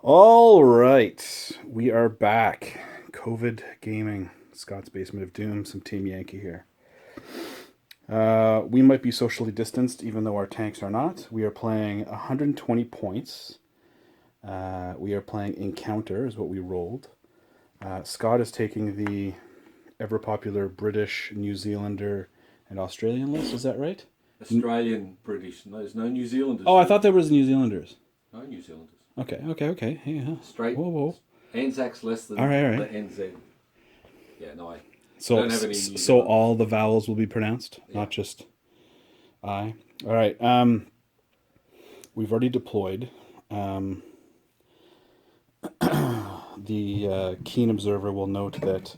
All right, we are back. COVID gaming, Scott's Basement of Doom, some Team Yankee here. We might be socially distanced, even though our tanks are not. We are playing 120 points. We are playing Encounter, is what we rolled. Scott is taking the ever popular British, New Zealander, and Australian list. Is that right? Australian, British. No, there's no New Zealanders. Oh, I thought there was New Zealanders. No New Zealanders. Okay. Yeah. Straight. Whoa, whoa. Anzac's less than All right. the NZ. Yeah, no, I So, don't have any New so Zealanders. all the vowels will be pronounced, Yeah. not just I. All right. We've already deployed. The keen observer will note that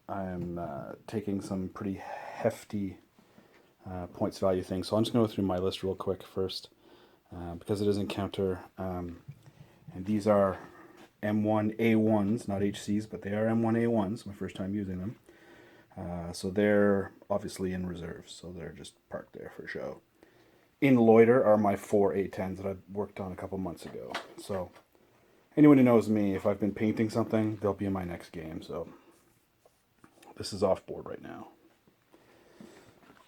I'm taking some pretty hefty points value things. So I'm just going to go through my list real quick first, because it is Encounter, and these are M1A1s, not HCs, but they are M1A1s. My first time using them. So they're obviously in reserve, so they're just parked there for show. In loiter are my 4 A-10s that I worked on a couple months ago. So anyone who knows me, if I've been painting something, they'll be in my next game. So this is off board right now.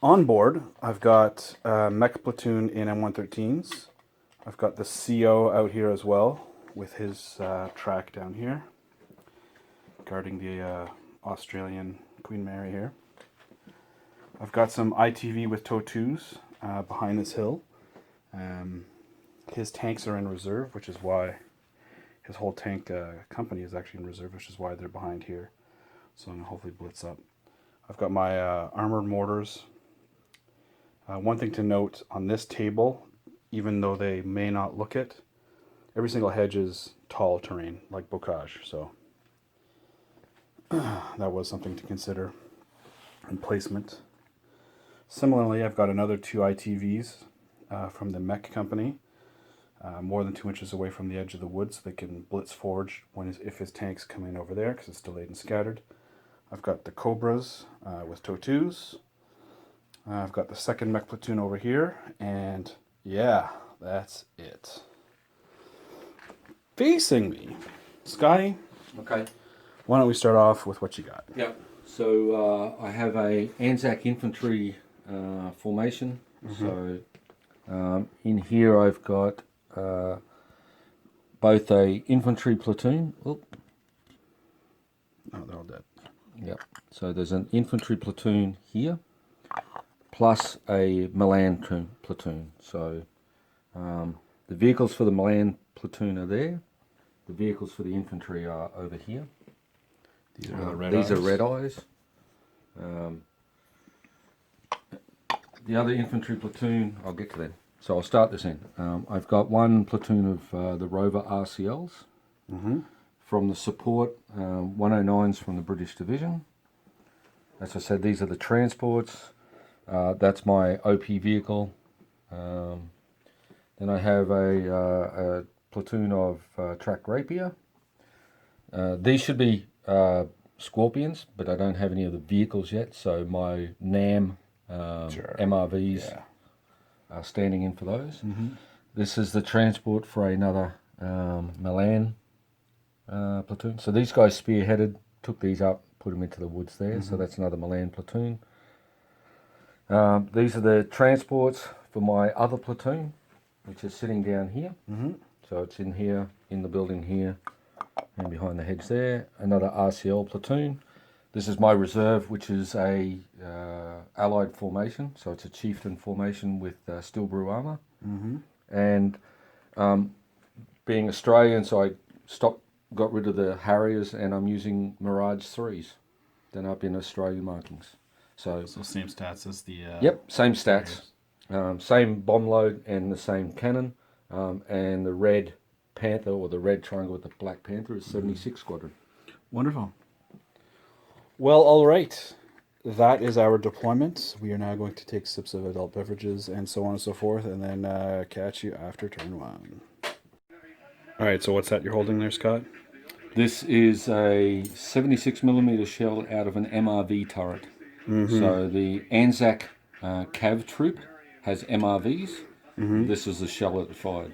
On board, I've got Mech Platoon in M113s. I've got the CO out here as well, with his track down here, guarding the Australian Queen Mary here. I've got some ITV with TOW2s behind this hill. His tanks are in reserve, which is why his whole tank company is actually in reserve, which is why they're behind here. So I'm going to hopefully blitz up. I've got my armored mortars. One thing to note on this table, even though they may not look it, every single hedge is tall terrain, like bocage, so that was something to consider in placement. Similarly, I've got another 2 ITVs from the mech company, more than 2 inches away from the edge of the wood, so they can blitz forge if his tanks come in over there, because it's delayed and scattered. I've got the Cobras with TOW2s. I've got the second mech platoon over here, and yeah, that's it. Facing me, Scotty, Okay. why don't we start off with what you got? Yep. So I have a Anzac infantry formation. So in here I've got both a infantry platoon. Oop. Oh, they're all dead. Yep. So there's an infantry platoon here, plus a Milan platoon. So the vehicles for the Milan platoon are there. The vehicles for the infantry are over here. These are the red These eyes. are red eyes. The other infantry platoon, I'll get to them. So I'll start this in. I've got one platoon of the Rover RCLs. From the support, 109s from the British Division. As I said, these are the transports. That's my OP vehicle. Then I have a platoon of track rapier. These should be Scorpions, but I don't have any of the vehicles yet, so my NAM MRVs are standing in for those. This is the transport for another Milan platoon. So these guys spearheaded, took these up, put them into the woods there. So that's another Milan platoon. These are the transports for my other platoon, which is sitting down here. So it's in here, in the building here, and behind the hedge there. Another RCL platoon. This is my reserve, which is a allied formation. So it's a chieftain formation with steel brew armour. And being Australian, so I got rid of the Harriers, and I'm using Mirage 3s. Then up in Australian markings. So same stats as the... Yep, same stats. Same bomb load and the same cannon. And the red Panther, or the red triangle with the black Panther, is 76 Squadron. Wonderful. Well, all right. That is our deployment. We are now going to take sips of adult beverages and so on and so forth, and then catch you after turn 1. All right, so what's that you're holding there, Scott? This is a 76mm shell out of an MRV turret. So the Anzac Cav troop has MRVs. This is the shell that it fired.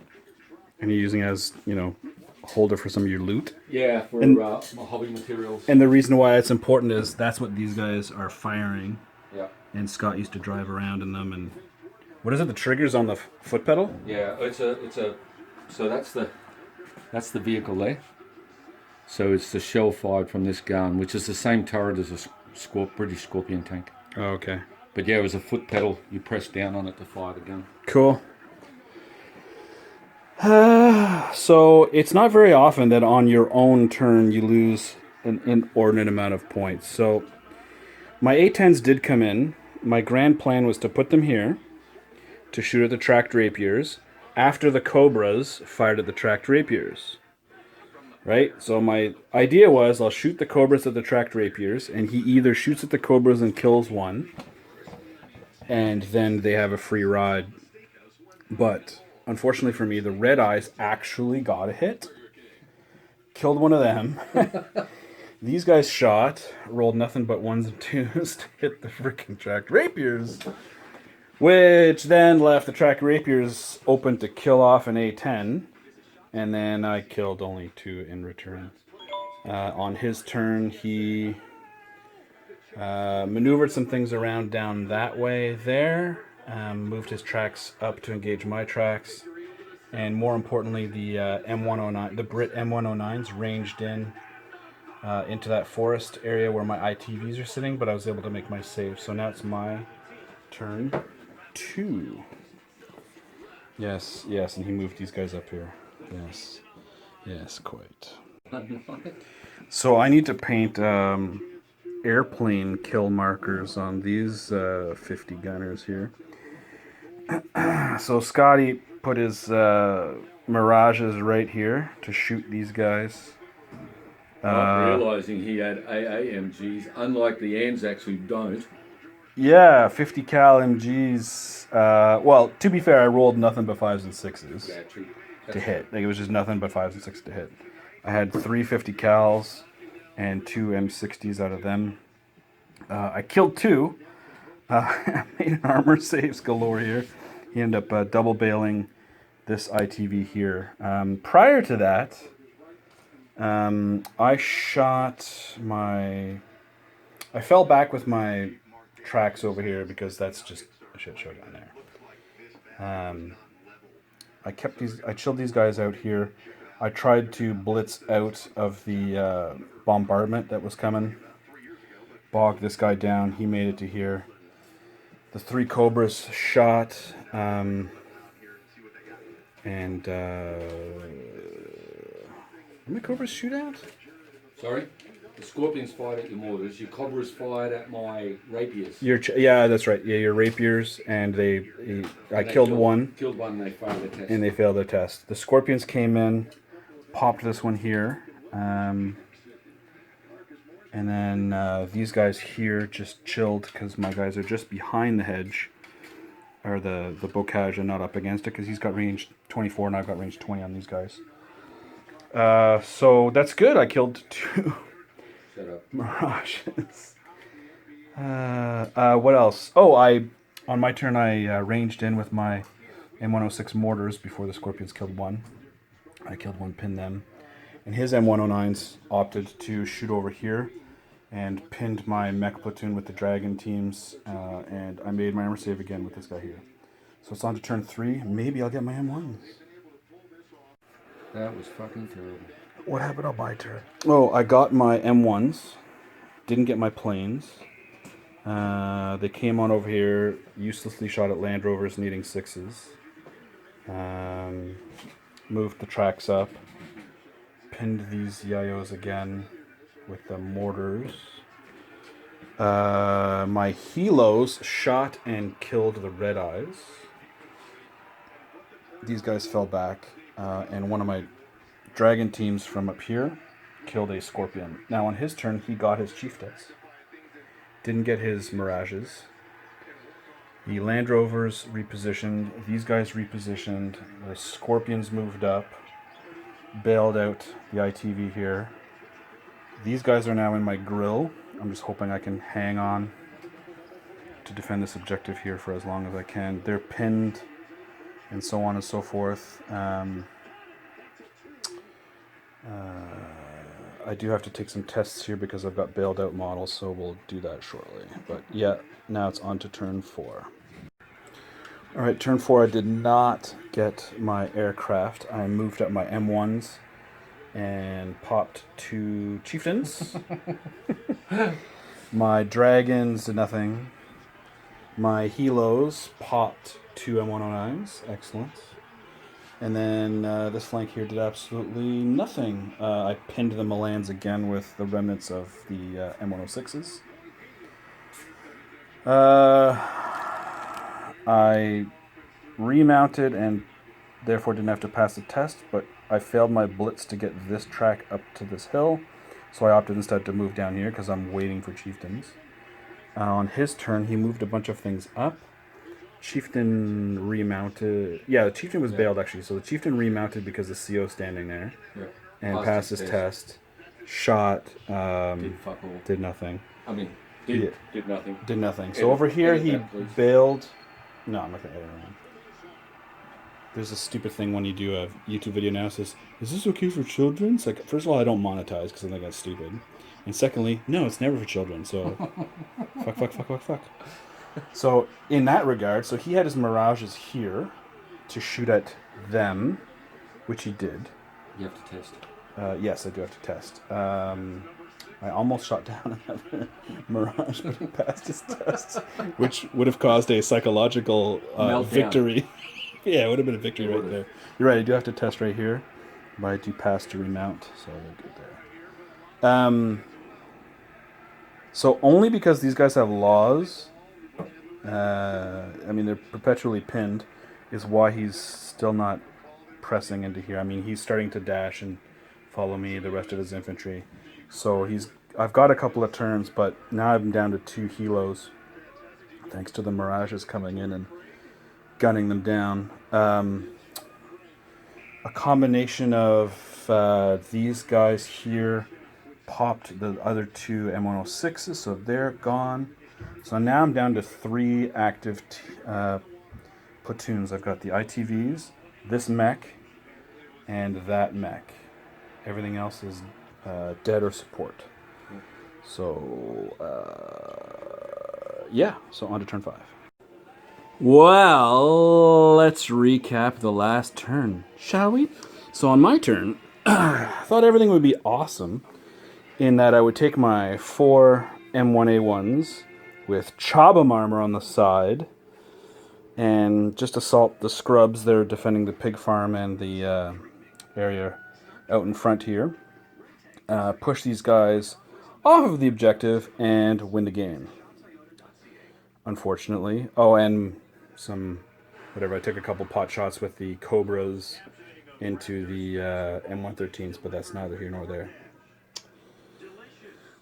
And you're using it as, you know, a holder for some of your loot. Yeah, for And- my hobby materials. And the reason why it's important is that's what these guys are firing. Yeah. And Scott used to drive around in them. And what is it? The trigger's on the foot pedal? Yeah, so that's the vehicle there. So it's the shell fired from this gun, which is the same turret as a British Scorpion tank. Oh, okay. But yeah, it was a foot pedal. You press down on it to fire the gun. Cool. So it's not very often that on your own turn you lose an inordinate amount of points. So my A-10s did come in. My grand plan was to put them here to shoot at the tracked rapiers after the Cobras fired at the tracked rapiers. Right? So my idea was I'll shoot the Cobras at the tracked rapiers, and he either shoots at the Cobras and kills one, and then they have a free ride. But unfortunately for me, the red eyes actually got a hit. Killed one of them. These guys shot, rolled nothing but 1s and 2s to hit the freaking tracked rapiers, which then left the tracked rapiers open to kill off an A-10, and then I killed only 2 in return. On his turn, he maneuvered some things around down that way there, moved his tracks up to engage my tracks, and more importantly, the M109, the Brit M109s ranged in into that forest area where my ITVs are sitting, but I was able to make my save. So now it's my turn 2. Yes, yes, and he moved these guys up here. Yes, yes, quite. So I need to paint airplane kill markers on these 50 gunners here. So Scotty put his Mirages right here to shoot these guys. Not realising he had AAMGs, unlike the Anzacs who don't. Yeah, 50 cal MGs. Well, to be fair, I rolled nothing but 5s and 6s Yeah, true. to hit. Like, it was just nothing but 5s and 6s to hit. I had 3 50 cals and 2 M60s out of them. I killed 2. Made an armor saves galore here. He ended up double bailing this ITV here. Prior to that, I shot my... I fell back with my tracks over here because that's just a shit show down there. I chilled these guys out here. I tried to blitz out of the bombardment that was coming. Bogged this guy down. He made it to here. The 3 Cobras shot. How many Cobras shoot at? Sorry? The Scorpions fired at your mortars. Your Cobras fired at my rapiers. Yeah, that's right. Yeah, your rapiers, and I killed one. Killed one, and they failed their test. And they failed their test. The Scorpions came in, popped this one here, and then these guys here just chilled because my guys are just behind the hedge, or the bocage, and not up against it because he's got range 24 and I've got range 20 on these guys. So that's good. I killed 2 Mirages. What else? Oh, on my turn I ranged in with my M106 mortars before the Scorpions killed 1. I killed 1, pinned them. And his M109s opted to shoot over here and pinned my mech platoon with the Dragon teams, and I made my armor save again with this guy here. So it's on to turn 3. Maybe I'll get my M1s. That was fucking terrible. What happened on my turn? Oh, I got my M1s. Didn't get my planes. They came on over here, uselessly shot at Land Rovers needing 6s. Moved the tracks up. Pinned these Yayos again with the mortars. My Helos shot and killed the Red Eyes. These guys fell back, and one of my Dragon teams from up here killed a Scorpion. Now on his turn, he got his Chieftains. Didn't get his Mirages. The Land Rovers repositioned. These guys repositioned. The Scorpions moved up. Bailed out the ITV here. These guys are now in my grill. I'm just hoping I can hang on to defend this objective here for as long as I can. They're pinned and so on and so forth. I do have to take some tests here because I've got bailed out models, so we'll do that shortly. But yeah, now it's on to turn 4. All right, turn 4, I did not get my aircraft. I moved up my M1s and popped 2 chieftains. My dragons did nothing. My helos popped 2 M1A1s. Excellent. And then this flank here did absolutely nothing. I pinned the Milans again with the remnants of the M106s. I remounted and therefore didn't have to pass the test, but I failed my blitz to get this track up to this hill, so I opted instead to move down here because I'm waiting for chieftains. On his turn, he moved a bunch of things up. Chieftain remounted. Yeah, the chieftain was bailed actually, so the chieftain remounted because the CO's standing there and passed his test. Shot. Did nothing. I mean, did nothing. Did nothing. So over here he bailed. No, I'm not gonna edit it. There's a stupid thing when you do a YouTube video now. It says, "Is this okay for children?" It's like, first of all, I don't monetize because I think that's stupid, and secondly, no, it's never for children. So, fuck. So in that regard, so he had his mirages here to shoot at them, which he did. You have to test. Yes, I do have to test. I almost shot down another mirage, but he passed his test, which would have caused a psychological victory. Yeah, it would have been a victory right there. You're right, I do have to test right here, but I do pass to remount, so we're good there. So only because these guys have laws, I mean, they're perpetually pinned, is why he's still not pressing into here. I mean, he's starting to dash and follow me, the rest of his infantry. So I've got a couple of turns, but now I'm down to 2 helos, thanks to the mirages coming in and gunning them down. A combination of these guys here popped the other 2 M106s, so they're gone. So now I'm down to 3 active platoons. I've got the ITVs, this mech, and that mech. Everything else is dead or support. So, yeah, so on to turn 5. Well, let's recap the last turn, shall we? So on my turn, I thought everything would be awesome in that I would take my 4 M1A1s with Chabam armor on the side and just assault the scrubs that are defending the pig farm and the area out in front here. Push these guys off of the objective and win the game. Unfortunately. Oh, and I took a couple pot shots with the Cobras into the M113s, but that's neither here nor there.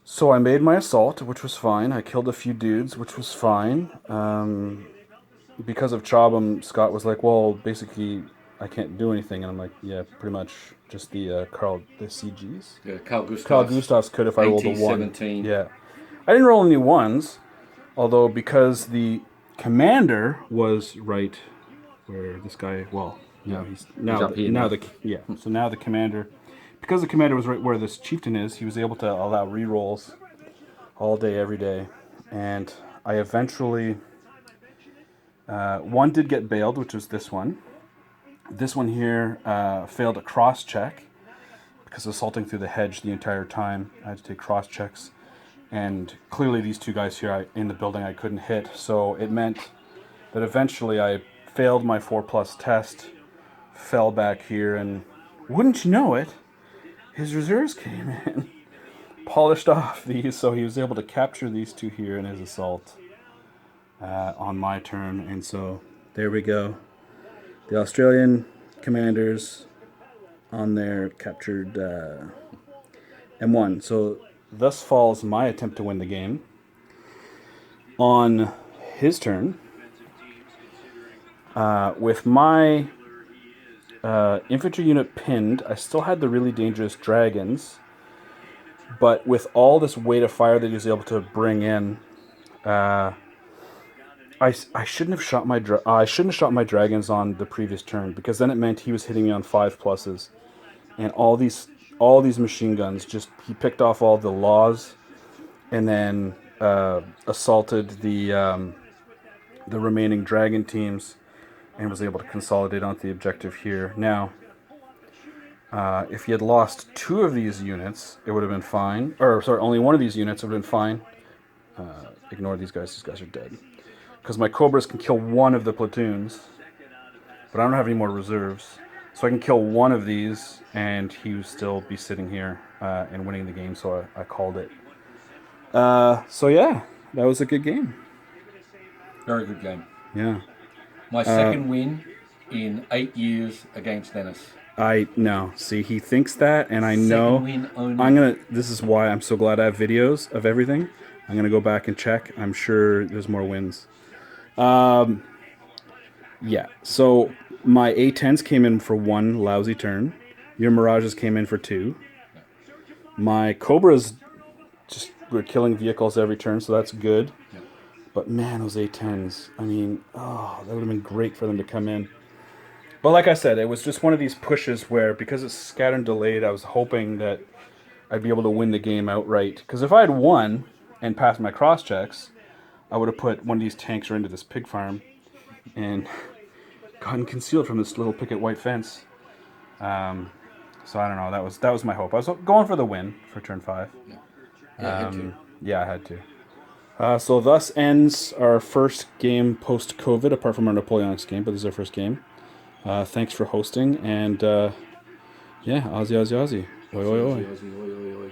So I made my assault, which was fine. I killed a few dudes, which was fine. Because of Chabam, Scott was like, well, basically, I can't do anything. And I'm like, yeah, pretty much just the CGs. Yeah, Carl Gustavs could if I rolled a 1. 17. Yeah. I didn't roll any 1s, although because the commander was right where this guy, well, no, he's now so now the commander, because the commander was right where this chieftain is, he was able to allow rerolls all day, every day, and I eventually, one did get bailed, which was this one. This one here failed a cross check because assaulting through the hedge the entire time. I had to take cross checks. And clearly these 2 guys here in the building I couldn't hit, so it meant that eventually I failed my 4+ test, fell back here, and wouldn't you know it, his reserves came in, polished off these, so he was able to capture these 2 here in his assault on my turn, and so there we go. The Australian commanders on there captured M1, so thus falls my attempt to win the game. On his turn, with my infantry unit pinned, I still had the really dangerous dragons, but with all this weight of fire that he was able to bring in, I shouldn't have shot my dragons on the previous turn, because then it meant he was hitting me on 5+s, and all these all these machine guns. Just he picked off all the laws, and then assaulted the remaining dragon teams, and was able to consolidate onto the objective here. Now, if he had lost 2 of these units, it would have been fine. Or sorry, only 1 of these units would have been fine. Ignore these guys. These guys are dead. Because my Cobras can kill 1 of the platoons, but I don't have any more reserves. So I can kill 1 of these, and he would still be sitting here and winning the game, so I called it. So yeah, that was a good game. Very good game. Yeah. My second win in 8 years against Dennis. I know. See, he thinks that, and I know. Second win only. This is why I'm so glad I have videos of everything. I'm gonna go back and check. I'm sure there's more wins. Yeah. So my A-10s came in for 1 lousy turn. Your Mirages came in for 2. My Cobras just were killing vehicles every turn, so that's good. Yeah. But man, those A-10s. I mean, that would have been great for them to come in. But like I said, it was just one of these pushes where, because it's scattered and delayed, I was hoping that I'd be able to win the game outright. Because if I had won and passed my cross checks, I would have put one of these tanks right into this pig farm and gotten concealed from this little picket white fence. So I don't know. That was my hope. I was going for the win for turn 5. Yeah, I had to. So thus ends our first game post-COVID, apart from our Napoleonics game, but this is our first game. Thanks for hosting, and yeah, Aussie, Aussie, Aussie. Oi, oi, oi. Aussie, oi, oi, oi.